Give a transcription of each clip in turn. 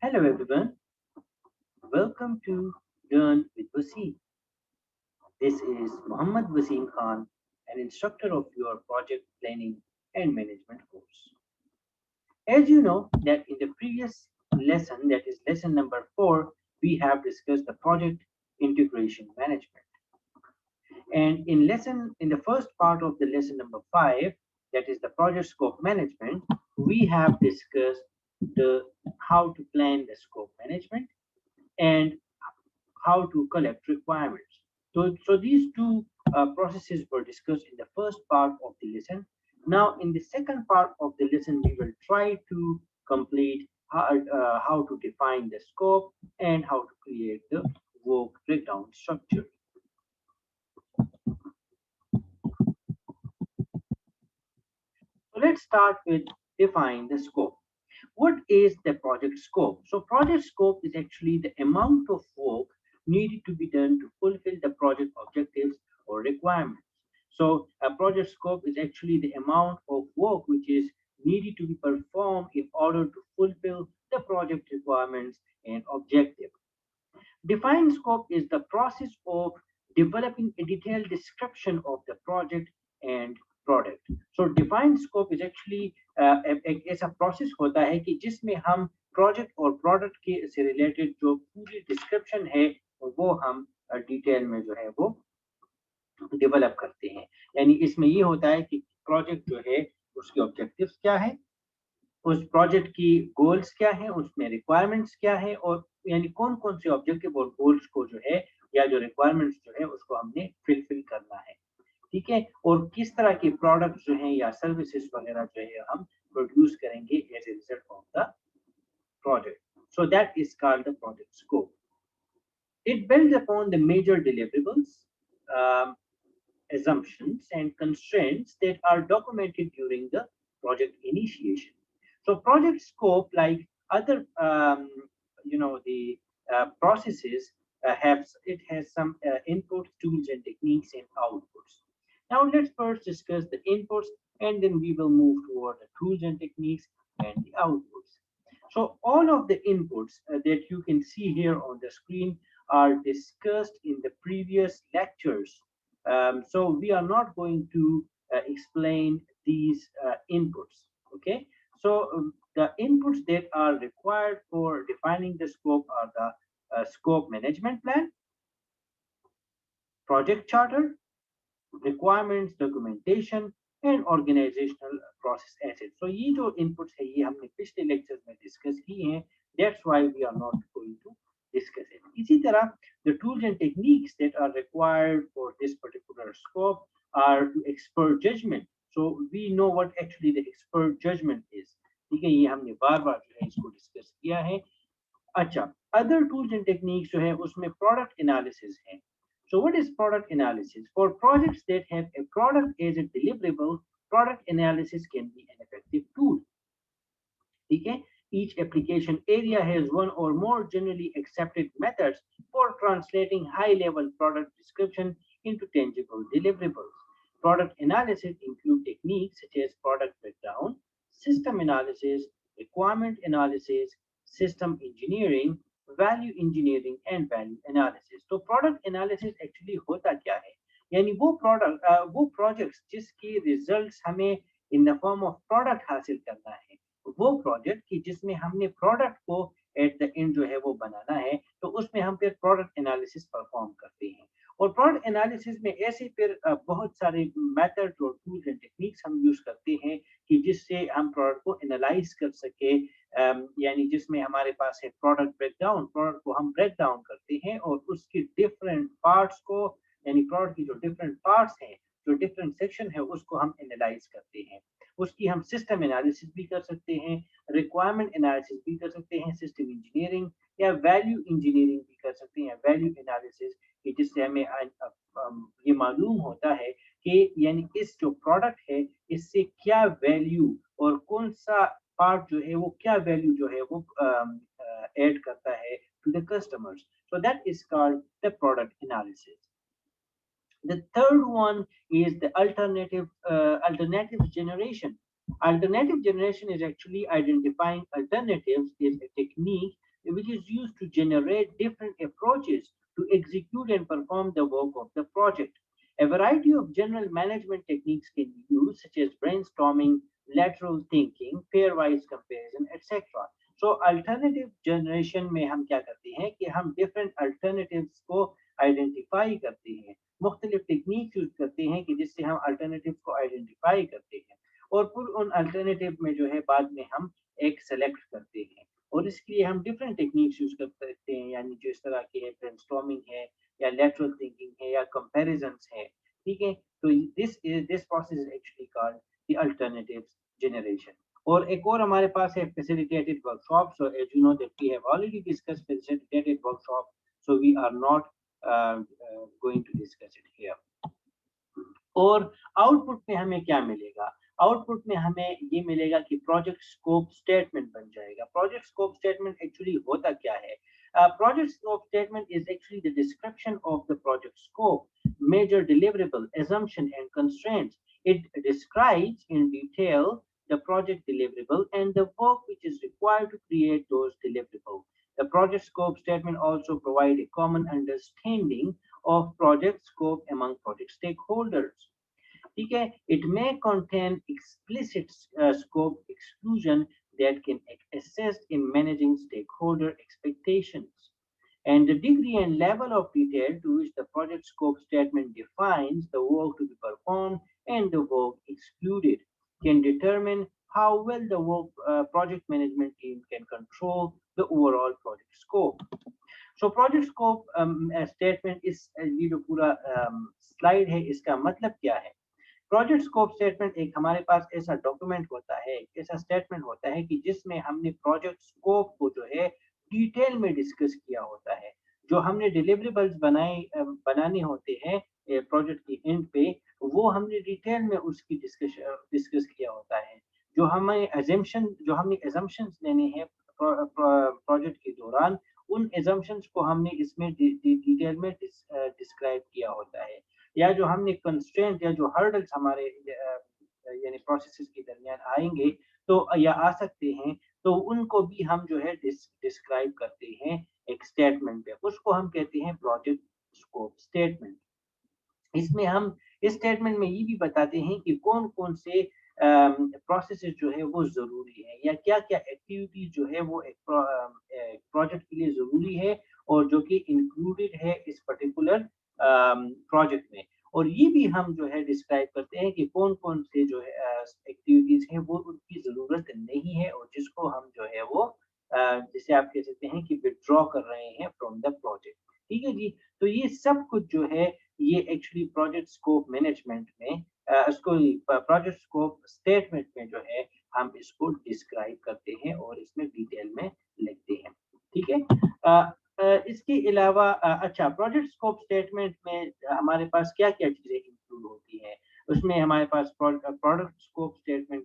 Hello everyone, welcome to Learn with Waseem. This is Muhammad Waseem Khan, an instructor of your project planning and management course. As you know that in the previous lesson, that is lesson number 4, we have discussed the project integration management. And in the first part of the lesson number 5, that is the project scope management, we have discussed the how to plan the scope management and how to collect requirements. So these two processes were discussed in the first part of the lesson. Now, in the second part of the lesson, we will try to complete how to define the scope and how to create the work breakdown structure. So let's start with define the scope. What is the project scope? So project scope is actually the amount of work needed to be done to fulfill the project objectives or requirements. So a project scope is actually the amount of work which is needed to be performed in order to fulfill the project requirements and objectives. Defined scope is the process of developing a detailed description of the project and product. So defined scope is actually ऐसा process होता है कि जिसमें हम project और product के से related जो पूरी डिस्क्रिप्शन है वो हम डिटेल में जो है वो डेवलप करते हैं यानी इसमें ये होता है कि प्रोजेक्ट जो है उसके ऑब्जेक्टिव्स क्या है उस प्रोजेक्ट की गोल्स क्या है उसमें रिक्वायरमेंट्स क्या है और यानी कौन कौन से ऑब्जेक्टिव और गोल्स को जो है या जो रिक्वायरमेंट्स जो है उसको हमने फिल करना है ठीक है और किस तरह के प्रोडक्ट जो है या सर्विसेज वगैरह जो है हम प्रोड्यूस करेंगे as a result of the project so that is called the project scope it builds upon the major deliverables, um, assumptions, and constraints that are documented during the project initiation. So, project scope, like other, the processes, it has some inputs, tools, and techniques and outputs. Now, let's first discuss the inputs, and then we will move toward the tools and techniques and the outputs. So all of the inputs that you can see here on the screen are discussed in the previous lectures. So we are not going to explain these inputs. Okay. So the inputs that are required for defining the scope are the scope management plan, project charter, requirements documentation and organizational process assets. So ये जो inputs है ये हमने पिछले lectures में discuss किए हैं. That's why we are not going to discuss it. इसी तरह the tools and techniques that are required for this particular scope are to expert judgment. So we know what actually the expert judgment is. ठीक है ये हमने बार-बार जो है इसको discuss किया है. अच्छा other tools and techniques जो है उसमें product analysis है. So what is product analysis? For projects that have a product as a deliverable, product analysis can be an effective tool. Okay? Each application area has one or more generally accepted methods for translating high-level product description into tangible deliverables. Product analysis include techniques such as product breakdown, system analysis, requirement analysis, system engineering, value engineering, and value analysis. तो product analysis actually होता क्या है? यानी वो projects जिसके results हमें in the form of product हासिल करना है वो प्रोजेक्ट कि जिसमें हमने प्रोडक्ट को एट द एंड जो है वो बनाना है तो उसमें हम फिर प्रोडक्ट एनालिसिस परफॉर्म करते हैं और प्रोडक्ट एनालिसिस में ऐसे फिर बहुत सारे मेथड और टूल्स एंड टेक्निक्स हम यूज करते हैं कि जिससे हम प्रोडक्ट को एनालाइज कर सके यानी जिसमें हमारे पास है प्रोडक्ट ब्रेकडाउन प्रोडक्ट को हम ब्रेक डाउन करते हैं और उसकी डिफरेंट पार्ट्स को यानी प्रोडक्ट की जो डिफरेंट पार्ट्स हैं जो डिफरेंट सेक्शन है उसको हम एनालाइज करते हैं उसकी हम सिस्टम एनालिसिस भी कर सकते हैं रिक्वायरमेंट एनालिसिस भी कर सकते हैं सिस्टम इंजीनियरिंग या वैल्यू इंजीनियरिंग भी कर सकते हैं वैल्यू एनालिसिस कि जिससे हमें ये मालूम होता है कि यानी इस जो प्रोडक्ट है इससे क्या वैल्यू और कौन सा पार्ट जो है वो क्या वैल्यू जो है वो ऐड करता है to the customers so that is called the product analysis. The third one is the alternative generation. Alternative generation is actually identifying alternatives is a technique which is used to generate different approaches to execute and perform the work of the project. A variety of general management techniques can be used, such as brainstorming, lateral thinking, pairwise comparison, etc. So alternative generation में हम क्या करते हैं कि हम different alternatives को identify करते हैं, मुख्तलिफ टेक्निक यूज करते हैं कि जिससे हम अल्टरनेटिव को आइडेंटिफाई करते हैं और फिर उन अल्टरनेटिव में जो है बाद में हम एक सेलेक्ट करते हैं और इसके लिए हम डिफरेंट टेक्निक्स यूज कर सकते हैं, यानी जो इस तरह की है ब्रेनस्टॉर्मिंग है या लेटरल थिंकिंग है या कंपैरिजंस है। ठीक है, तो this process is actually called the alternative generation. और एक और हमारे पास है facilitated workshop. So as you know that we have already discussed facilitated workshop, so we are not going to discuss it here. और आउटपुट में हमें क्या मिलेगा? आउटपुट में हमें ये मिलेगा कि प्रोजेक्ट स्कोप स्टेटमेंट बन जाएगा। प्रोजेक्ट स्कोप स्टेटमेंट एक्चुअली होता क्या है? Project scope statement is actually the description of the project scope, major deliverable, assumption, and constraints. It describes in detail the project deliverable and the work which is required to create those deliverables. The project scope statement also provides a common understanding of project scope among project stakeholders. ठीक है, it may contain explicit scope exclusion that can assist in managing stakeholder expectations. And the degree and level of detail to which the project scope statement defines the work to be performed and the work excluded can determine how well the project management team can control the overall project scope. So project scope statement is ये जो पूरा slide है इसका मतलब क्या है? Project scope statement एक हमारे पास ऐसा डॉक्यूमेंट होता है, ऐसा स्टेटमेंट होता है कि जिसमें हमने प्रोजेक्ट स्कोप को जो है डिटेल में डिस्कस किया होता है। जो हमने डिलीवरेबल्स बनाने होते हैं प्रोजेक्ट की एंड पे, वो हमने डिटेल में उसकी डिस्कस किया होता है। जो हमने एजम्पशंस लेने हैं प्रोजेक्ट के दौरान, उन एजम्पशंस को हमने इसमें डिटेल में डिस्क्राइब किया होता है। या जो हमने कंस्ट्रेंट या जो हर्डल्स हमारे यानी प्रोसेसेस के दरमियान आएंगे तो या आ सकते हैं, तो उनको भी हम जो है डिस्क्राइब करते हैं एक स्टेटमेंट पे। उसको हम कहते हैं प्रोजेक्ट स्कोप स्टेटमेंट। इसमें हम इस स्टेटमेंट में ये भी बताते हैं कि कौन कौन से प्रोसेसेस जो है वो जरूरी है या क्या क्या एक्टिविटीज जो है वो एक प्रोजेक्ट के लिए जरूरी है और जो कि इंक्लूडेड है इस पर्टिकुलर प्रोजेक्ट में। और ये भी हम जो है डिस्क्राइब करते हैं कि कौन कौन से जो है एक्टिविटीज हैं वो उनकी जरूरत नहीं है और जिसको हम जो है वो जिसे आप कह सकते हैं कि विथड्रॉ कर रहे हैं फ्रॉम द प्रोजेक्ट। ठीक है जी, तो ये सब कुछ जो है ये एक्चुअली प्रोजेक्ट स्कोप मैनेजमेंट में इसको प्रोजेक्ट स्कोप स्टेटमेंट में जो है हम इसको डिस्क्राइब करते हैं और इसमें डिटेल में लिखते हैं। ठीक है, इसके अलावा अच्छा, प्रोजेक्ट स्कोप स्टेटमेंट में हमारे पास क्या क्या चीजें इंक्लूड होती हैं? उसमें हमारे पास प्रोडक्ट स्कोप स्टेटमेंट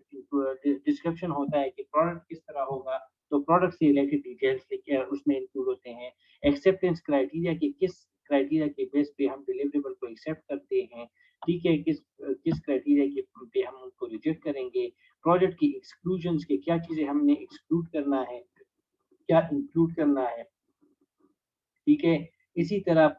डिस्क्रिप्शन होता है कि प्रोडक्ट किस तरह होगा, तो प्रोडक्ट से रिलेटेड डिटेल्स उसमें इंक्लूड होते हैं। एक्सेप्टेंस क्राइटेरिया कि किस क्राइटेरिया के बेस पे हम डिलीवरेबल को एक्सेप्ट करते हैं, ठीक है, किस क्राइटेरिया के पे हम उनको रिजेक्ट करेंगे। प्रोजेक्ट की एक्सक्लूजन्स के क्या चीजें हमने एक्सक्लूड करना है, क्या इंक्लूड करना है। ठीक है, इसी तरह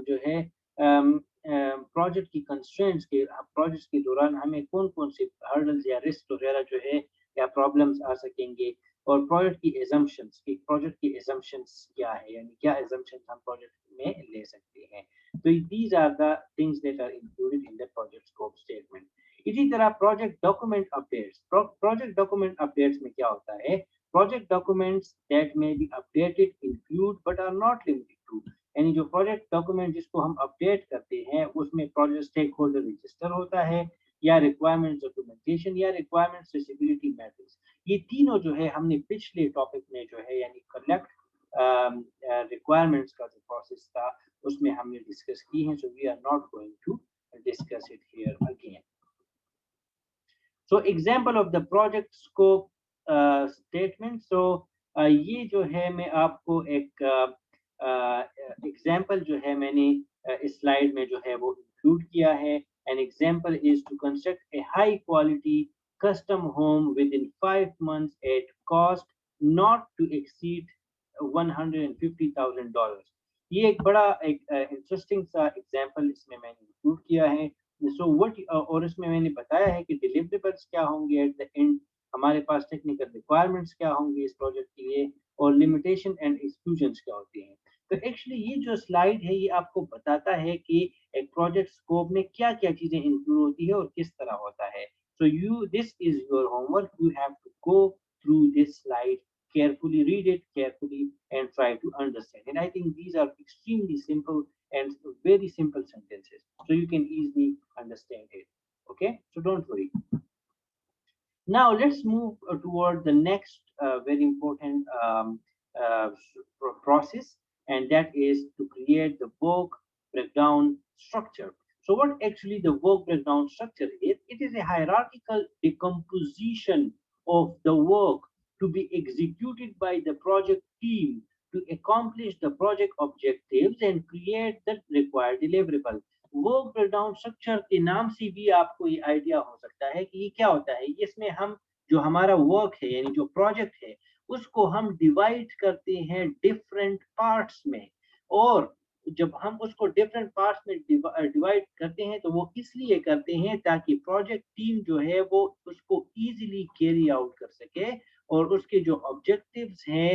जो है प्रोजेक्ट की कंस्ट्रेंट्स के प्रोजेक्ट के दौरान हमें कौन कौन से हर्डल्स या रिस्क वगैरह जो है या प्रॉब्लम्स आ सकेंगे। और प्रोजेक्ट की एजम्पशंस कि प्रोजेक्ट की एजम्पशंस क्या है, यानी क्या एजम्पशंस हम प्रोजेक्ट में ले सकते हैं। तो these are the things that are included in the project scope statement. इसी तरह project document updates. Project document updates में क्या होता है? Project documents that may be updated include but are not limited to, यानी जो प्रोजेक्ट डॉक्यूमेंट जिसको हम अपडेट करते हैं उसमें प्रोजेक्ट स्टेक होल्डर रजिस्टर होता है या रिक्वायरमेंट डॉक्यूमेंटेशन या रिक्वायरमेंट फिजिबिलिटी मैट्रिक्स। ये तीनों जो है हमने पिछले टॉपिक में जो है यानी कलेक्ट रिक्वायरमेंट्स का जो प्रोसेस था उसमें हमने डिस्कस की है। So we are not going to discuss it here again. So example of the project scope statement. So ये जो है मैं आपको एक एग्जांपल जो है मैंने इस स्लाइड में जो है वो इंक्लूड किया है। An example is to construct a high quality custom home within 5 months at cost not to exceed $150,000। ये एक बड़ा एक इंटरेस्टिंग सा एग्जांपल इसमें मैंने इंक्लूड किया है। सो व्हाट और इसमें मैंने बताया है कि डिलीवरेबल्स क्या होंगे एट द एंड, हमारे पास टेक्निकल रिक्वायरमेंट्स क्या होंगे इस प्रोजेक्ट के लिए, और लिमिटेशन एंड एक्सक्लूजन्स क्या होती हैं। तो एक्चुअली ये जो स्लाइड है ये आपको बताता है कि एक प्रोजेक्ट स्कोप में क्या क्या चीजें इंक्लूड होती है और किस तरह होता है। So you this is your homework, you have to go through this slide carefully, read it carefully and try to understand. And I think these are extremely simple and very simple sentences, so you can easily understand it. Okay, so don't worry. Now let's move toward the next very important process, and that is to create the work breakdown structure. So what actually the work breakdown structure is? It is a hierarchical decomposition of the work to be executed by the project team to accomplish the project objectives and create the required deliverable. Work breakdown structure के नाम से भी आपको ये idea हो सकता है कि ये क्या होता है। इसमें हम जो हमारा वर्क है यानी जो प्रोजेक्ट है उसको हम डिवाइड करते हैं डिफरेंट पार्ट्स में, और जब हम उसको डिफरेंट पार्ट्स में डिवाइड करते हैं तो वो इसलिए करते हैं ताकि प्रोजेक्ट टीम जो है वो उसको इजीली कैरी आउट कर सके और उसके जो ऑब्जेक्टिव्स हैं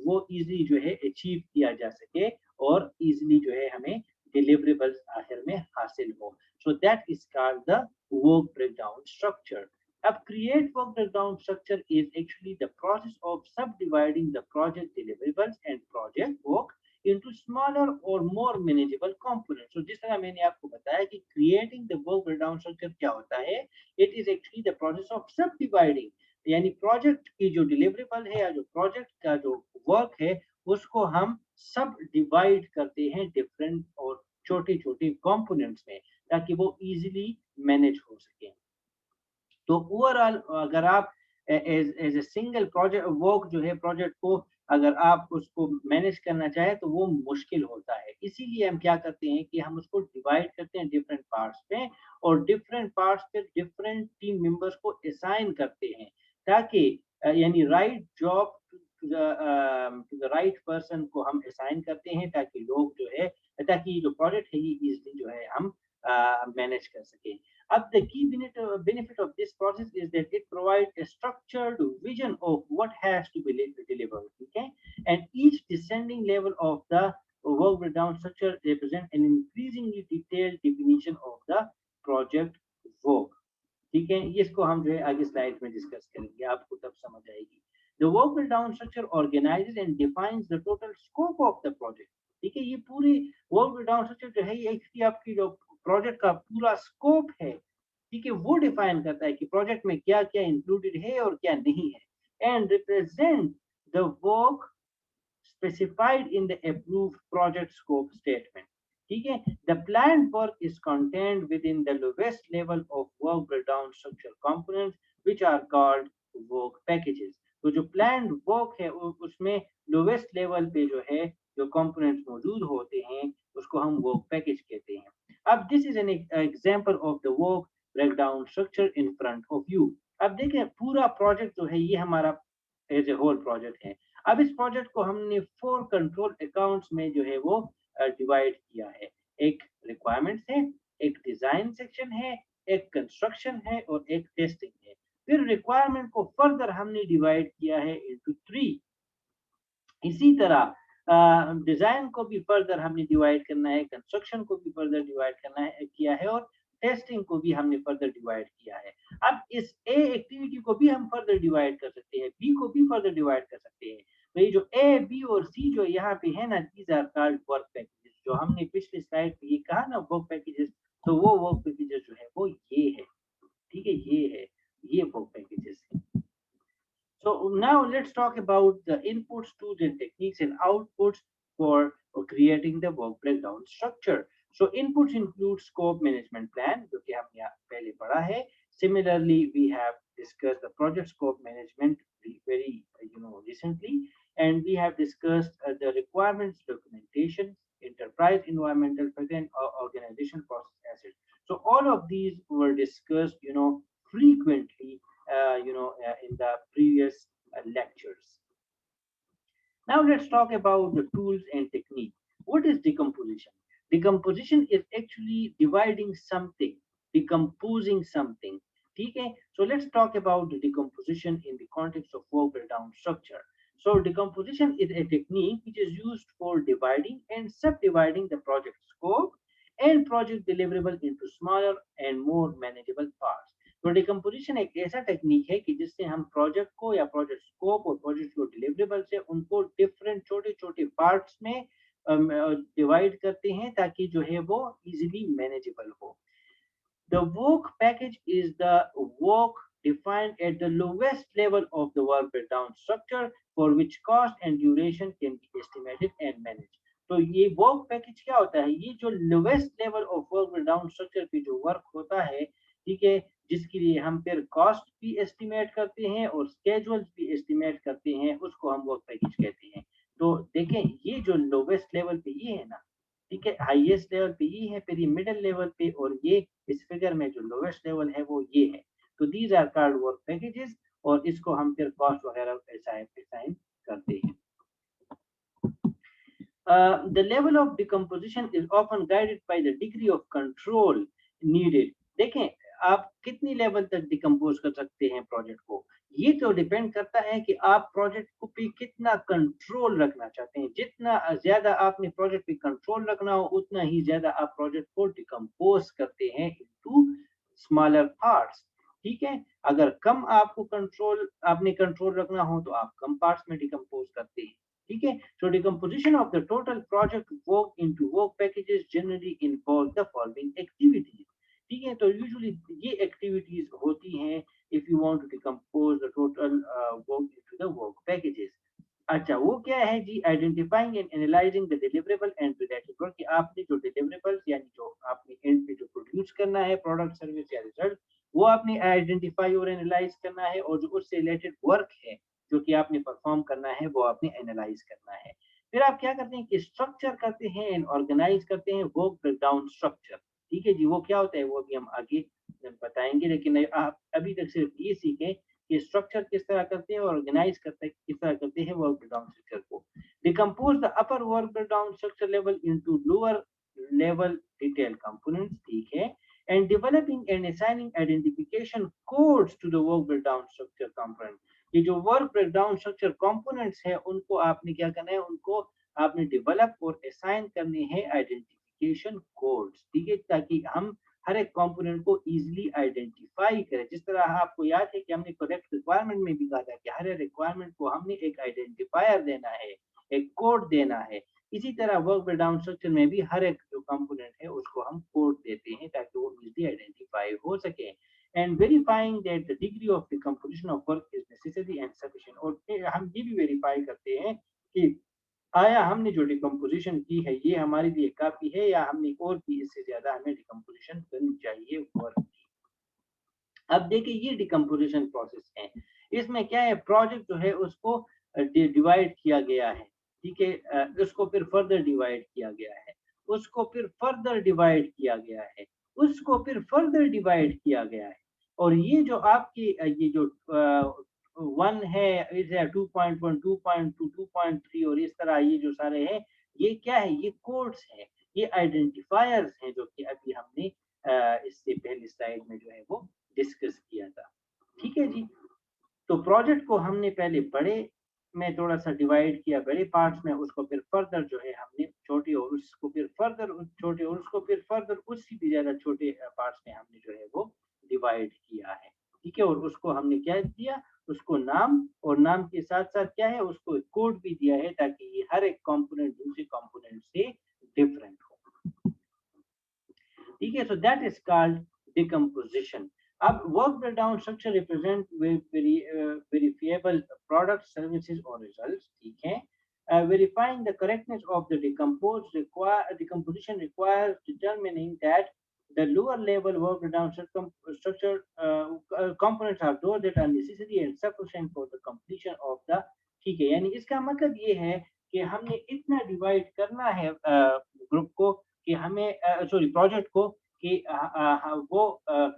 वो इजीली जो है अचीव किया जा सके और इजीली जो है हमें deliverables आखिर में हासिल हो। So that is called the work breakdown structure. A create work breakdown structure is actually the process of subdividing the project deliverables and project work into smaller or more manageable components. So जिस तरह मैंने आपको बताया कि creating the work breakdown structure क्या होता है, it is actually the process of subdividing, यानी प्रोजेक्ट की जो डिलीवरेबल है या जो प्रोजेक्ट का जो वर्क है उसको हम सब डिवाइड करते हैं डिफरेंट और छोटे छोटे कंपोनेंट्स में ताकि वो इजीली मैनेज हो सके। तो ओवरऑल अगर आप as a single project work जो है प्रोजेक्ट को अगर आप उसको मैनेज करना चाहे तो वो मुश्किल होता है, इसीलिए हम क्या करते हैं कि हम उसको डिवाइड करते हैं डिफरेंट पार्ट्स पे और डिफरेंट पार्ट्स पे डिफरेंट टीम मेंबर्स को असाइन करते हैं ताकि यानी right job to the right person को हम असाइन करते हैं ताकि लोग जो है ताकि जो प्रोजेक्ट है ये इजीली जो है हम मैनेज कर सकें। The key benefit of this process is that it provides a structured vision of what has to be delivered. Okay, and each descending level of the work breakdown structure represents an increasingly detailed definition of the project work. ठीक है, इसको हम जो है आगे slide में discuss करेंगे, आपको तब समझ आएगी। The work breakdown structure organizes and defines the total scope of the project. ठीक है, ये पूरी वर्क ब्रेकडाउन स्ट्रक्चर जो है ये एक्चुअली आपकी जो प्रोजेक्ट का पूरा स्कोप है, ठीक है, वो डिफाइन करता है कि प्रोजेक्ट में क्या क्या इंक्लूडेड है और क्या नहीं है, and represent the work specified in the approved project scope statement. ठीक है, the planned work is contained within the lowest level of work breakdown structure components which are called work packages. तो जो planned work है उसमें lowest level पे जो है जो components मौजूद होते हैं उसको हम work package कहते हैं। अब this is an example of the work breakdown structure in front of you। अब देखें पूरा प्रोजेक्ट जो है ये हमारा एज ए होल प्रोजेक्ट है। अब इस प्रोजेक्ट को हमने 4 कंट्रोल अकाउंट्स में जो है वो डिवाइड किया है। एक रिक्वायरमेंट्स है, एक डिजाइन सेक्शन है, एक कंस्ट्रक्शन है और एक टेस्टिंग है। फिर रिक्वायरमेंट को फर्दर हमने डिवाइड किया है इनटू 3। इसी तरह डिजाइन को भी फर्दर हमने डिवाइड करना है, कंस्ट्रक्शन को भी फर्दर डिवाइड करना है किया है और टेस्टिंग को भी हमने फर्दर डिवाइड किया है। अब इस ए एक्टिविटी को भी हम फर्दर डिवाइड कर सकते हैं, बी को भी फर्दर डिवाइड कर सकते हैं। तो ये जो ए बी और सी जो यहाँ पे है ना, these are called work packages. जो हमने पिछले स्लाइड पे ये कहा ना वर्क पैकेजेस, तो वो वर्क पैकेजेस जो है वो ये है, ठीक है, ये है, ये वर्क पैकेजेस है। So now let's talk about the inputs, tools and techniques and outputs for creating the work breakdown structure. So inputs include scope management plan, जो कि हमने पहले पढ़ा है. Similarly, we have discussed the project scope management very recently, and we have discussed the requirements documentation, enterprise environmental present or organization process assets. So all of these were discussed, frequently in the previous lectures. Now let's talk about the tools and technique. What is decomposition? Decomposition is actually dividing something, decomposing something. Okay, so let's talk about the decomposition in the context of work breakdown structure. So decomposition is a technique which is used for dividing and subdividing the project scope and project deliverable into smaller and more manageable parts. तो decomposition एक ऐसा technique है कि जिससे हम project को या project scope और प्रोजेक्ट को डिलीवरेबल से उनको डिफरेंट छोटे छोटे पार्ट्स में डिवाइड करते हैं ताकि जो है वो इजीली मैनेजेबल हो. The work package is the work defined at the lowest level of the work breakdown structure for which cost and duration can be estimated and managed. तो ये वर्क पैकेज क्या होता है? ये जो lowest level of work breakdown structure पे जो work होता है, ठीक है, जिसके लिए हम फिर कॉस्ट भी एस्टिमेट करते हैं और स्केड्यूल्स भी एस्टिमेट करते हैं, उसको हम वर्क पैकेज कहते हैं. तो देखें, ये जो लोवेस्ट लेवल पे ये है ना, ठीक है, हाईएस्ट लेवल पे ये है, फिर ये मिडिल लेवल पे, और ये इस फिगर में जो लोवेस्ट लेवल है वो ये है. तो these are called work packages, और इसको हम फिर कॉस्ट वगैरह असाइन करते हैं. The level of decomposition is often guided by the degree of control needed. देखें, आप कितनी लेवल तक डिकम्पोज कर सकते हैं प्रोजेक्ट को, ये तो डिपेंड करता है कि आप प्रोजेक्ट को पे कितना कंट्रोल रखना चाहते हैं. जितना ज्यादा आपने प्रोजेक्ट पे कंट्रोल रखना हो, उतना ही ज्यादा आप प्रोजेक्ट को डिकम्पोज करते हैं इनटू स्मॉलर पार्ट्स. ठीक है, अगर कम आपको आपने कंट्रोल रखना हो तो आप कम पार्ट्स में डिकम्पोज करते हैं. ठीक है, so decomposition of the total project work into work packages generally involve the following activities. ठीक है, तो यूजुअली ये एक्टिविटीज होती हैं if you want to decompose the total work into the work packages. अच्छा, वो क्या है जी? Identifying and analyzing the deliverable and related work, कि आपने जो डिलीवरेबल्स यानी जो आपने एंड पे जो प्रोड्यूस करना है प्रोडक्ट सर्विस या रिजल्ट, वो आपने आइडेंटिफाई और एनालाइज करना है, और जो उससे रिलेटेड वर्क है जो कि आपने परफॉर्म करना है वो आपने एनालाइज करना है. फिर आप क्या करते हैं कि स्ट्रक्चर करते हैं एंड ऑर्गेनाइज करते हैं वर्क ब्रेकडाउन स्ट्रक्चर. ठीक है जी, वो क्या होता है वो अभी हम आगे बताएंगे, लेकिन आप अभी तक सिर्फ ये सीखें कि स्ट्रक्चर किस तरह करते हैं और ऑर्गेनाइज करते हैं किस तरह करते हैं वर्क ब्रेकडाउन स्ट्रक्चर को. Decompose the upper work breakdown structure level into lower level detail components. ठीक है, and developing and assigning identification codes to the work breakdown structure component. ये जो वर्क ब्रेकडाउन स्ट्रक्चर कंपोनेंट्स है उनको आपने क्या करना है, उनको आपने डेवलप और असाइन करने हैं आइडेंटिफिकेशन कोड्स. ठीक है, ताकि हम हर एक कंपोनेंट को इजीली आइडेंटिफाई करें. जिस तरह आपको याद है कि हमने प्रोडक्ट रिक्वायरमेंट में भी कहा था कि हर रिक्वायरमेंट को हमने एक आइडेंटिफायर देना है, एक कोड देना है. इसी तरह वर्क ब्रेकडाउन स्ट्रक्चर में भी हर एक जो कंपोनेंट है उसको हम कोड देते हैं ताकि वो इजीली आइडेंटिफाई हो सके. And verifying that the degree of decomposition of work is necessary and sufficient. और हम ये भी वेरीफाई करते हैं कि आया हमने जो डिकम्पोजिशन की है ये हमारे लिए काफी है या हमने और भी इससे ज्यादा हमें डिकम्पोजिशन करनी चाहिए वर्क की. अब देखिए, ये डिकम्पोजिशन प्रोसेस है, इसमें क्या है, प्रोजेक्ट जो है उसको डिवाइड किया गया है. ठीक है, उसको फिर फर्दर डिवाइड किया गया है, उसको फिर फर्दर डिवाइड किया गया है, उसको फिर फर्दर डिवाइड किया गया है. और ये जो आपकी ये जो 1 है, इस 2.1 2.2 2.3 और इस तरह ये जो सारे हैं, ये क्या है, ये कोड्स हैं, ये आइडेंटिफायर्स हैं जो कि अभी हमने इससे पहले स्लाइड में जो है वो डिस्कस किया था. ठीक है जी, तो प्रोजेक्ट को हमने पहले बड़े में थोड़ा सा डिवाइड किया, बड़े पार्ट्स में, उसको फिर फर्दर जो है हमने छोटे, और उसको फिर फर्दर छोटे, और उसको फिर फर्दर उससे भी ज्यादा छोटे पार्ट्स में हमने जो है वो डिवाइड किया है. ठीक है, और उसको हमने क्या दिया, उसको नाम, और नाम के साथ साथ क्या है, उसको कोड भी दिया है ताकि ये हर एक कंपोनेंट दूसरे कंपोनेंट से डिफरेंट हो. ठीक है, so that is called decomposition. अब work breakdown structure represent verifiable product services और रिजल्ट्स. ठीक है, verifying the correctness of the decomposition requires determining that the lower level work breakdown structure components are those that are necessary and sufficient for the completion of the. ठीक है, यानी इसका मतलब ये है कि हमने इतना डिवाइड करना है ग्रुप को कि हमें सॉरी प्रोजेक्ट को कि वो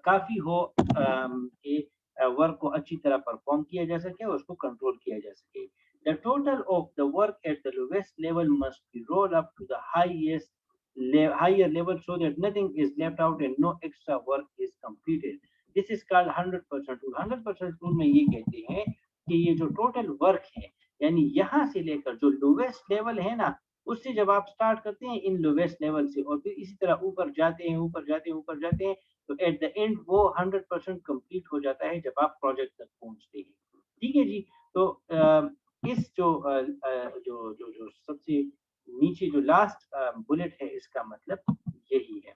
काफी हो कि वर्क को अच्छी तरह परफॉर्म किया जा सके और उसको कंट्रोल किया जा सके. The total of the work at the lowest level must be rolled up to the higher level so that nothing is left out and no extra work is completed. This is called 100% rule. 100% rule में ये कहते हैं कि ये जो total work है यानी यहाँ से लेकर जो लोवेस्ट लेवल है ना उससे जब आप स्टार्ट करते हैं इन लोवेस्ट लेवल से और फिर इसी तरह ऊपर जाते हैं ऊपर जाते हैं ऊपर जाते हैं तो एट द एंड वो 100% कंप्लीट हो जाता है जब आप प्रोजेक्ट तक पहुंचते हैं। ठीक है जी। तो इस जो सबसे नीचे जो लास्ट बुलेट है इसका मतलब यही है।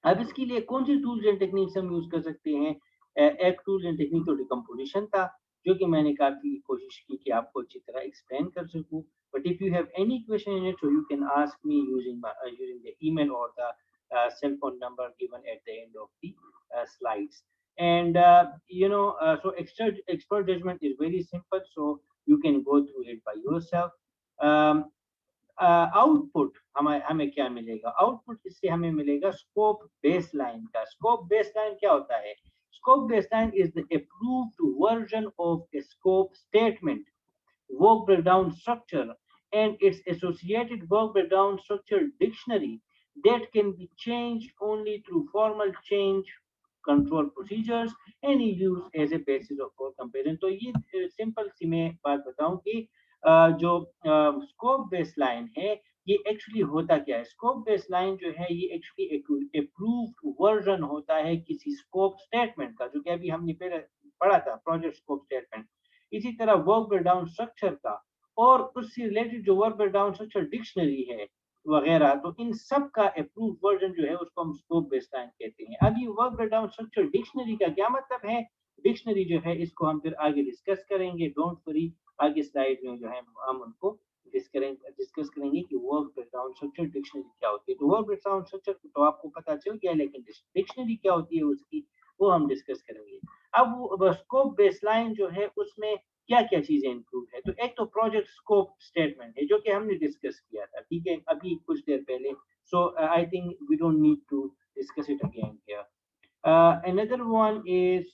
अब इसके लिए कौन सी टूल्स एंड टेक्निक्स हम यूज कर सकते हैं? एक टूल एंड टेक्निक तो डिकम्पोजिशन था जो कि मैंने काफी कोशिश की कि आपको अच्छी तरह एक्सप्लेन कर सकूं। But if you have any question in it so you can ask me using the email और the cell phone number given at the end of the slides. And so expert judgment is very simple, so you can go through it by yourself. Output हमें क्या मिलेगा? Output इससे हमें मिलेगा scope baseline का। Scope baseline क्या होता है? Scope baseline is the approved version of A scope statement, work breakdown structure, and its associated work breakdown structure dictionary that can be changed only through formal change control procedures and is used as a basis of for comparison. तो ये simple सी मैं बात बताऊं कि जो scope baseline है ये actually होता क्या है? स्कोप बेसलाइन जो है ये एक्चुअली अप्रूव्ड वर्जन होता है किसी स्कोप स्टेटमेंट का, जो कि अभी हमने पहले पढ़ा था, प्रोजेक्ट स्कोप स्टेटमेंट। इसी तरह वर्क ब्रेकडाउन स्ट्रक्चर का और उससे रिलेटेड जो वर्क ब्रेकडाउन स्ट्रक्चर डिक्शनरी है वगैरह, तो इन सब का अप्रूव वर्जन जो है उसको हम स्कोप बेसलाइन कहते हैं। अब ये वर्क ब्रेकडाउन स्ट्रक्चर डिक्शनरी का क्या मतलब है? डिक्शनरी जो है इसको हम फिर आगे डिस्कस करेंगे, डोंट वरी। आगे स्लाइड में जो है हम उनको डिस्कस करेंगे कि वर्क ब्रेकडाउन स्ट्रक्चर डिक्शनरी क्या होती है। तो वर्क ब्रेकडाउन स्ट्रक्चर तो आपको पता चल गया, लेकिन डिक्शनरी क्या होती है उसकी वो हम डिस्कस करेंगे। अब स्कोप बेसलाइन जो है उसमें क्या क्या चीजें इंक्लूड है? तो एक तो प्रोजेक्ट स्कोप स्टेटमेंट है जो कि हमने डिस्कस किया था, ठीक है, अभी कुछ देर पहले। So I think we don't need to discuss it again here. Another one is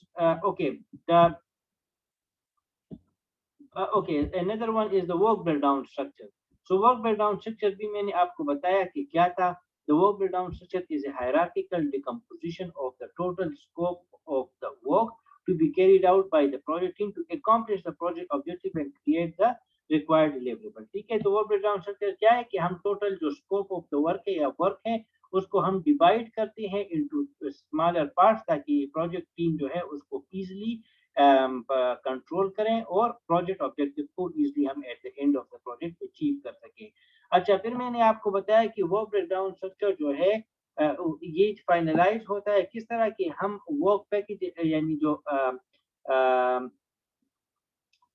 another one is the work breakdown structure. So work breakdown structure भी मैंने आपको बताया कि क्या था। The work breakdown structure is a hierarchical decomposition of the total scope of the work to be carried out by the project team to accomplish the project objective and create the required deliverable। ठीक है, तो work breakdown structure क्या है कि हम total जो scope of the work है या वर्क है उसको हम डिवाइड करते हैं इनटू स्मॉलर पार्ट्स ताकि प्रोजेक्ट टीम जो है उसको इजीली कंट्रोल करें और प्रोजेक्ट ऑब्जेक्टिव को इजीली हम at the end of the project achieve कर सकें। अच्छा, फिर मैंने आपको बताया कि वर्क ब्रेकडाउन स्ट्रक्चर जो है ये फाइनलाइज होता है किस तरह कि हम वर्क पैकेज यानी जो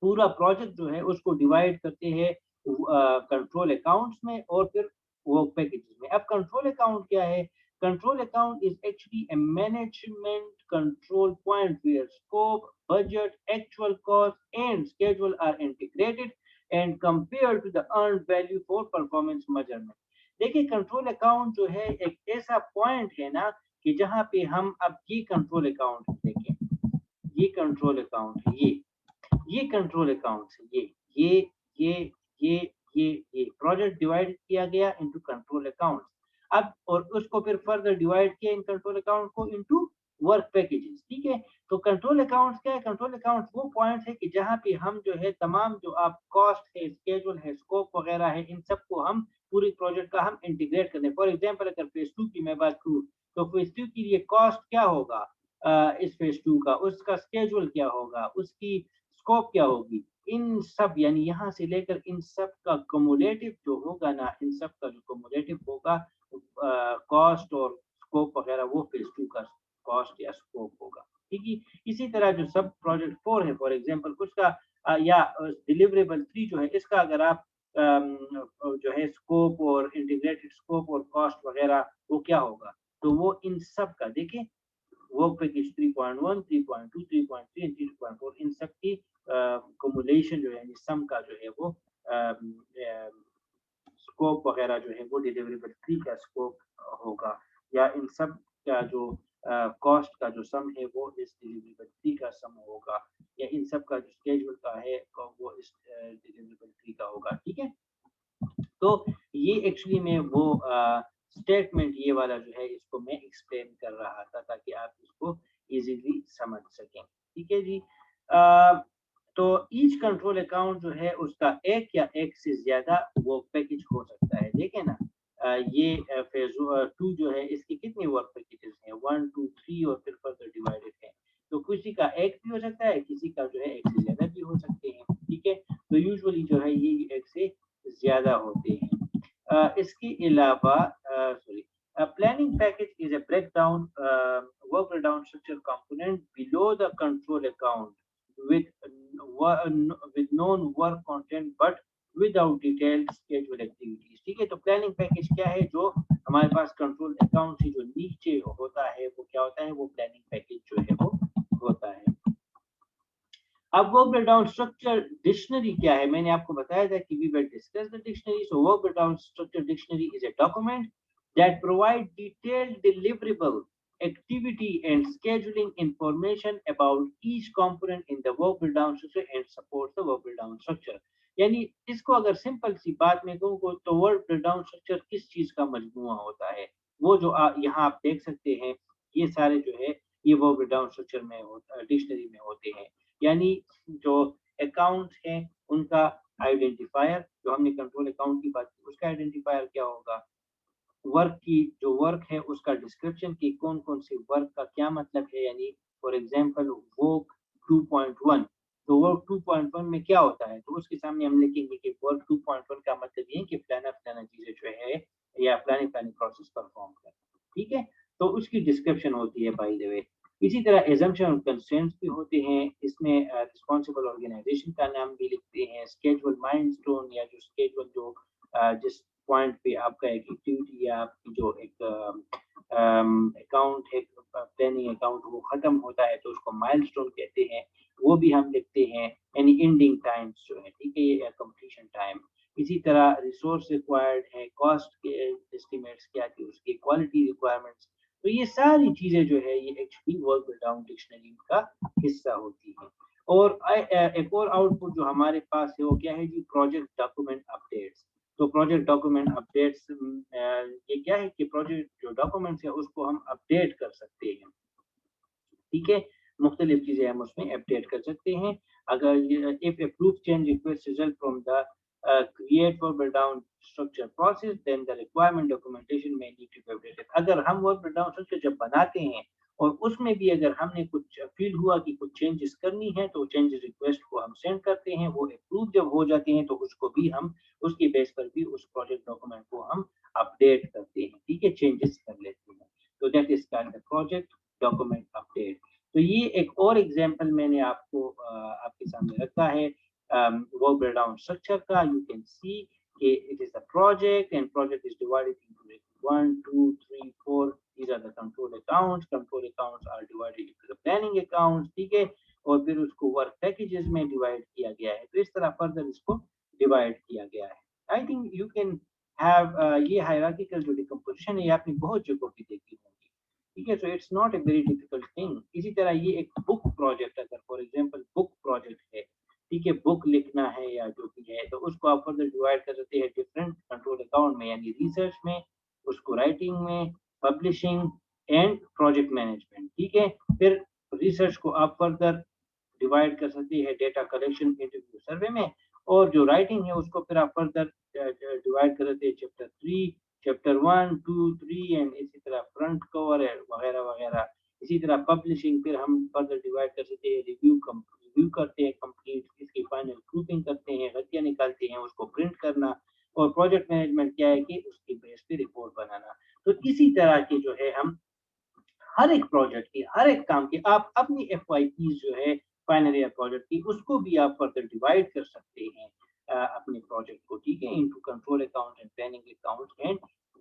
पूरा प्रोजेक्ट जो है उसको डिवाइड करते हैं कंट्रोल अकाउंट्स में और फिर वर्क पैकेजेस में। अब कंट्रोल अकाउंट क्या है? Control account is actually a management control point where scope, budget, actual cost and schedule are integrated and compared to the earned value for performance measurement। देखिए, control account जो है एक ऐसा point है ना कि जहां पे हम अब ये कंट्रोल अकाउंट देखें, ये कंट्रोल अकाउंट है, ये कंट्रोल अकाउंट है, ये प्रोजेक्ट डिवाइड किया गया इनटू कंट्रोल अकाउंट्स। अब और उसको फिर फर्दर डिवाइड किया इन कंट्रोल अकाउंट को इनटू वर्क पैकेजेस। ठीक है, तो कंट्रोल अकाउंट्स क्या है? कंट्रोल अकाउंट्स वो पॉइंट्स है कि जहां पे हम जो है तमाम जो आप कॉस्ट है, स्केड्यूल है, स्कोप वगैरह है, इन सबको हम पूरी प्रोजेक्ट का हम इंटीग्रेट करते हैं। फॉर एग्जांपल अगर फेज 2 की मैं बात करूं तो फेज 2 के लिए कॉस्ट क्या होगा इस फेज 2 का, उसका स्केड्यूल क्या होगा, उसकी स्कोप क्या होगी, इन सब यानी यहाँ से लेकर इन सब का कम्युलेटिव जो होगा ना, इन सब का जो कम्युलेटिव होगा कॉस्ट और स्कोप वगैरह वो फेज 2 का कॉस्ट या स्कोप होगा। ठीक है, इसी तरह जो सब प्रोजेक्ट 4 है फॉर एग्जांपल कुछ का या डिलीवरेबल 3 जो है इसका अगर आप जो है स्कोप और इंटीग्रेटेड स्कोप और कॉस्ट वगैरह वो क्या होगा, तो वो इन सब का देखिए वर्क पैकेज 3.1, 3.2, 3.3 एंड 3.4 इन सब की कम्युलेशन जो है यानी सम का जो है वो स्कोप वगैरह जो है वो डिलीवरेबल 3 का स्कोप होगा, या इन सब का जो कॉस्ट का जो सम है वो इस डिलीवरेबल 3 का सम होगा, या इन सब का जो स्केड्यूल का है वो इस डिलिवरेबल 3 का होगा, ठीक है। तो ये एक्चुअली में वो स्टेटमेंट ये वाला जो है इसको मैं एक्सप्लेन कर रहा था ताकि आप इसको इजीली समझ सकें, ठीक है जी। तो ईच कंट्रोल अकाउंट जो है उसका एक या एक से ज्यादा वो पैकेज हो सकता है, देखें ना। ये फेज 2 जो है इसकी कितनी वर्क पैकेजेस हैं, 1 2 3 और फिर फर्दर डिवाइडेड है। तो किसी का एक भी हो सकता है, किसी का जो है एक से ज्यादा भी हो सकते हैं, ठीक है। तो यूजुअली जो है ये एक से ज्यादा होते हैं। इसके अलावा sorry, planning package is a breakdown work breakdown structure component below the control account with with known work content but without detailed schedule activities, ठीक है। तो प्लानिंग पैकेज क्या है, जो हमारे पास कंट्रोल अकाउंट से जो नीचे होता है वो क्या होता है, वो प्लानिंग पैकेज जो है वो होता है। अब वर्क ब्रेकडाउन स्ट्रक्चर डिक्शनरी क्या है, मैंने आपको बताया था कि we will discuss the dictionary. So work breakdown structure dictionary is a document that provide detailed deliverable activity and scheduling information about each component in the work breakdown structure and supports the work breakdown structure। यानी इसको अगर simple सी बात में कहूँ तो work breakdown structure किस चीज का मजमूआ होता है, वो जो यहाँ आप देख सकते हैं ये सारे जो है ये वर्क ब्रेकडाउन स्ट्रक्चर में डिक्शनरी में होते हैं। यानी जो अकाउंट है उनका आइडेंटिफायर, जो हमने कंट्रोल अकाउंट की बात की उसका आइडेंटिफायर क्या होगा, वर्क की जो वर्क है उसका डिस्क्रिप्शन की कौन कौन सी वर्क का क्या मतलब है। यानी फॉर एग्जांपल वर्क 2.1, तो वर्क 2.1 में क्या होता है, तो उसके सामने हम लिखेंगे कि वर्क 2.1 का मतलब ये है कि फलाना फलाना चीजें जो है या फलानी फलानी प्रोसेस परफॉर्म कर, ठीक है। तो उसकी डिस्क्रिप्शन होती है बाय द वे। इसी तरह एजम्पशन और कंस्ट्रेंट्स भी होते हैं, इसमें रिस्पांसिबल ऑर्गेनाइजेशन का नाम भी लिखते हैं, स्केड्यूल माइलस्टोन या जो स्केड्यूल जो जिस पॉइंट पे आपका एक एक्टिविटी या आपकी जो एक अकाउंट है प्लानिंग अकाउंट वो खत्म होता है तो उसको माइलस्टोन कहते हैं, वो भी हम लिखते हैं। यानी एंडिंग टाइम्स जो है, ठीक है, ये कंप्लीशन टाइम। इसी तरह रिसोर्स रिक्वायर्ड है, कॉस्ट के एस्टिमेट्स क्या थी, उसकी क्वालिटी रिक्वायरमेंट्स। तो ये सारी चीजें जो है ये एक्चुअली वर्क ब्रेकडाउन डिक्शनरी का हिस्सा होती है। और एक और आउटपुट जो हमारे पास है वो क्या है जी, प्रोजेक्ट डॉक्यूमेंट अपडेट्स। तो प्रोजेक्ट डॉक्यूमेंट अपडेट्स ये क्या है कि प्रोजेक्ट जो डॉक्यूमेंट्स है उसको हम अपडेट कर सकते हैं, ठीक है। मुख्तलिफ चीजें हम उसमें अपडेट कर सकते हैं। अगर if A proof change request result from the create work breakdown structure process then the requirement documentation may need to be updated। अगर हम work breakdown structure जब बनाते हैं और उसमें भी अगर हमने कुछ फील हुआ कि कुछ चेंजेस करनी है तो चेंजेस रिक्वेस्ट को हम सेंड करते हैं, वो अप्रूव जब हो जाते हैं तो उसको भी हम उसकी बेस पर भी उस प्रोजेक्ट डॉक्यूमेंट को हम अपडेट करते हैं, ठीक है, चेंजेस कर लेते हैं। तो that is called the project document update. तो ये एक और एग्जांपल मैंने आपको आपके सामने रखा है work breakdown structure का। You can see it is a project and project is divided into 1 2 3 4, these are the control accounts are divided into the planning accounts, ठीक है। और फिर उसको वर्क पैकेजेस में डिवाइड किया गया है, तो इस तरह फर्दर इसको डिवाइड किया गया है। I think you can have ये हायरार्किकल जो डिकम्पोजिशन है ये आपने बहुत जगहों पे देखी होगी, ठीक है। So it's not a very difficult thing. इसी तरह ये एक बुक प्रोजेक्ट, अगर फॉर एग्जांपल बुक प्रोजेक्ट है, ठीक है, बुक लिखना है या जो भी है, तो उसको आप फर्दर डिवाइड कर सकते हैं डिफरेंट कंट्रोल अकाउंट में, यानी रिसर्च में, उसको राइटिंग में, पब्लिशिंग एंड प्रोजेक्ट मैनेजमेंट, ठीक है। फिर रिसर्च को आप फर्दर डिवाइड कर सकते हैं डेटा कलेक्शन, इंटरव्यू, सर्वे में, और जो राइटिंग है उसको फिर आप फर्दर डिवाइड कर सकते हैं चैप्टर 3, चैप्टर 1 2 3 एंड इसी तरह फ्रंट कवर वगैरह वगैरह। इसी तरह पब्लिशिंग फिर हम फर्दर डिवाइड कर सकते हैं, रिव्यू करते हैं कंप्लीट, इसकी फाइनल प्रूफिंग करते हैं, गलतियां निकालते हैं, उसको प्रिंट करना। और प्रोजेक्ट मैनेजमेंट क्या है कि उसकी बेस पे रिपोर्ट बनाना। तो इसी तरह के जो है हम हर एक प्रोजेक्ट की, हर एक काम की, आप अपनी एफवाईपी जो है फाइनल ईयर प्रोजेक्ट की, उसको भी आप फर्दर डिवाइड कर सकते हैं अपने प्रोजेक्ट को, ठीक है, into control account and planning account and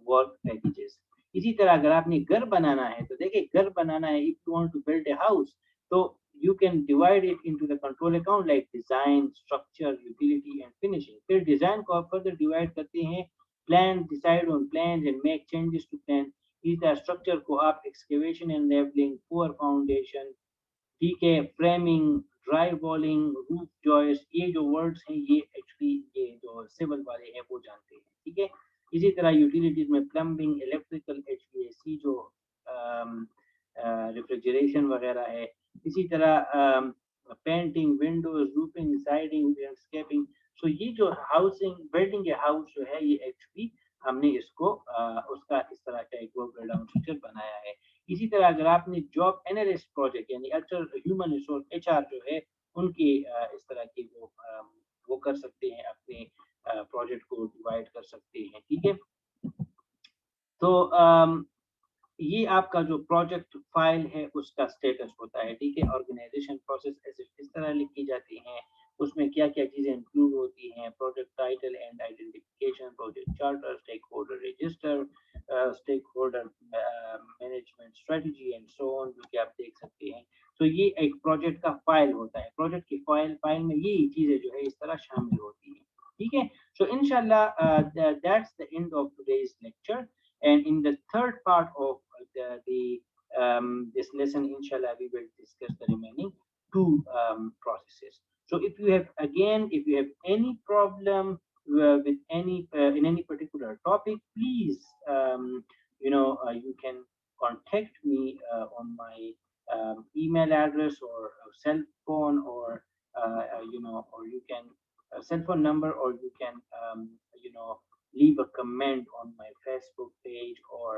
work packages. इसी तरह अगर आपने घर बनाना है तो देखिए घर बनाना है, if you want to build a house, तो you can divide it into the control account like design, structure, utility and finishing। फिर डिजाइन को आप further divide करते हैं, plan, decide on plans and make changes to plan। इस तरह structure को आप excavation and leveling, poor foundation, ठीक है, फ्रेमिंग, ड्राई वॉलिंग, रूफ जॉइस्ट, ये जो वर्ड्स हैं ये एक्चुअली ये जो सिविल वाले हैं वो जानते हैं, ठीक है। इसी तरह यूटिलिटीज में प्लम्बिंग, इलेक्ट्रिकल, एचवीएसी जो रेफ्रिजरेशन वगैरह है, इसी तरह painting, windows, roofing, siding, landscaping. So ये जो हाउसिंग बिल्डिंग है हाउस जो है ये एक्चुअली हमने इसको उसका इस तरह का एक वर्क डाउन स्ट्रक्चर बनाया है। इसी तरह अगर आपने जॉब एनालिस्ट प्रोजेक्ट यानी ह्यूमन रिसोर्स एचआर जो है उनकी इस तरह की वो कर सकते हैं, अपने प्रोजेक्ट को डिवाइड कर सकते हैं, ठीक है। तो ये आपका जो प्रोजेक्ट फाइल है उसका स्टेटस होता है, ठीक है। ऑर्गेनाइजेशन प्रोसेस ऐसे इस तरह लिखी जाती हैं, उसमें क्या क्या चीजें इंक्लूड होती हैं, project title and identification, project charter, stakeholder register, stakeholder management strategy and so on, जो कि आप देख सकते हैं। तो ये एक प्रोजेक्ट का फाइल होता है, प्रोजेक्ट की फाइल में ये चीजें जो है इस तरह शामिल होती हैं, ठीक है। सो इंशाल्लाह that's the end of today's lecture, and in the third part of this lesson, inshallah, we will discuss the remaining two processes. So if you have any problem with any in any particular topic, please you can contact me on my email address or cell phone, or or you can cell phone number, or you can leave a comment on my Facebook page or